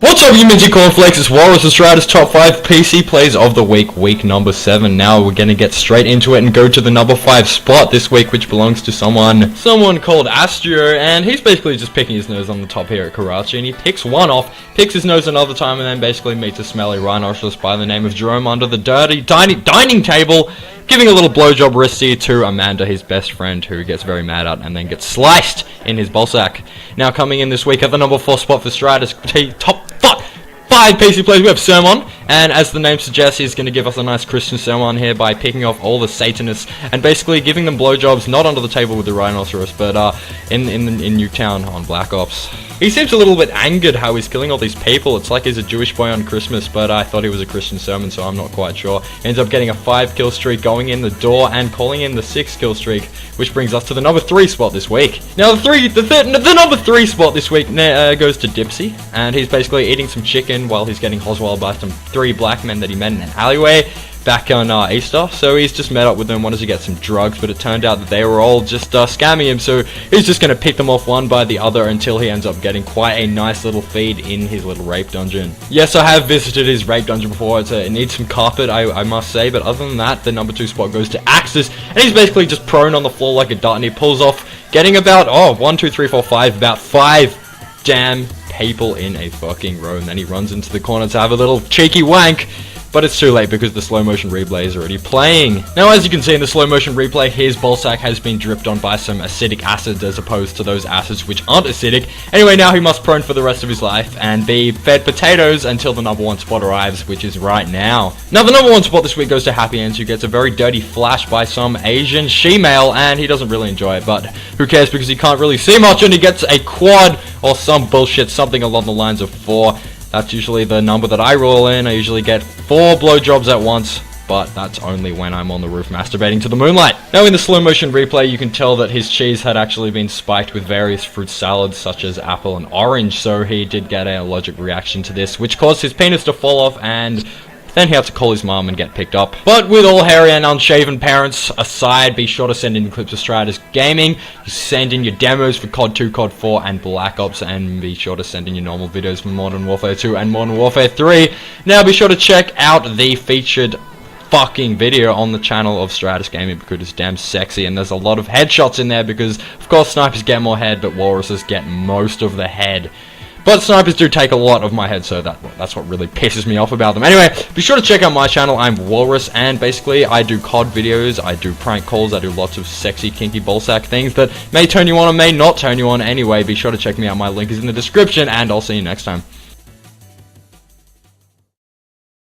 What's up, you minty cornflakes? It's Walruzz and Striatus top 5 PC plays of the week number 7. Now we're gonna get straight into it and go to the number 5 spot this week, which belongs to someone called Astro, and he's basically just picking his nose on the top here at Karachi, and he picks one off, picks his nose another time, and then basically meets a smelly rhinoceros by the name of Jerome under the dirty dining table, giving a little blowjob wristy to Amanda, his best friend, who gets very mad at and then gets sliced in his ballsack. Now coming in this week at the number 4 spot for Striatus, top 5 PC plays, we have Sermon, and as the name suggests, he's going to give us a nice Christian sermon here by picking off all the Satanists and basically giving them blowjobs, not under the table with the rhinoceros, but in Nuketown on Black Ops. He seems a little bit angered how he's killing all these people. It's like he's a Jewish boy on Christmas, but I thought he was a Christian sermon, so I'm not quite sure. Ends up getting a 5 kill streak, going in the door and calling in the 6 kill streak, which brings us to the number 3 spot this week. Now the number 3 spot this week goes to Dipsy, and he's basically eating some chicken while he's getting hoswelled by some 3 black men that he met in an alleyway back on Easter. So he's just met up with them, wanted to get some drugs, but it turned out that they were all just scamming him, so he's just going to pick them off one by the other until he ends up getting quite a nice little feed in his little rape dungeon. Yes, I have visited his rape dungeon before. It needs some carpet, I must say, but other than that, the number 2 spot goes to Axis, and he's basically just prone on the floor like a dart, and he pulls off, getting about, 1, 2, 3, 4, 5, about 5 damn people in a fucking row, and then he runs into the corner to have a little cheeky wank. But it's too late because the slow motion replay is already playing. Now, as you can see in the slow motion replay, his ballsack has been dripped on by some acidic acids as opposed to those acids which aren't acidic. Anyway, now he must prone for the rest of his life and be fed potatoes until the number 1 spot arrives, which is right now. Now, the number 1 spot this week goes to Happy Ends, who gets a very dirty flash by some Asian she-male, and he doesn't really enjoy it, but who cares because he can't really see much, and he gets a quad or some bullshit, something along the lines of 4. That's usually the number that I roll in. I usually get 4 blowjobs at once, but that's only when I'm on the roof masturbating to the moonlight. Now in the slow motion replay, you can tell that his cheese had actually been spiked with various fruit salads such as apple and orange, so he did get an allergic reaction to this, which caused his penis to fall off, and then he had to call his mom and get picked up. But with all hairy and unshaven parents aside, be sure to send in clips of Striatus Gaming. You send in your demos for COD 2, COD 4, and Black Ops, and be sure to send in your normal videos for Modern Warfare 2 and Modern Warfare 3. Now be sure to check out the featured fucking video on the channel of Striatus Gaming because it's damn sexy, and there's a lot of headshots in there because, of course, snipers get more head, but walruses get most of the head. But snipers do take a lot of my head, so that's what really pisses me off about them. Anyway, be sure to check out my channel. I'm Walruzz, and basically I do COD videos, I do prank calls, I do lots of sexy, kinky ballsack things that may turn you on or may not turn you on. Anyway, be sure to check me out. My link is in the description, and I'll see you next time.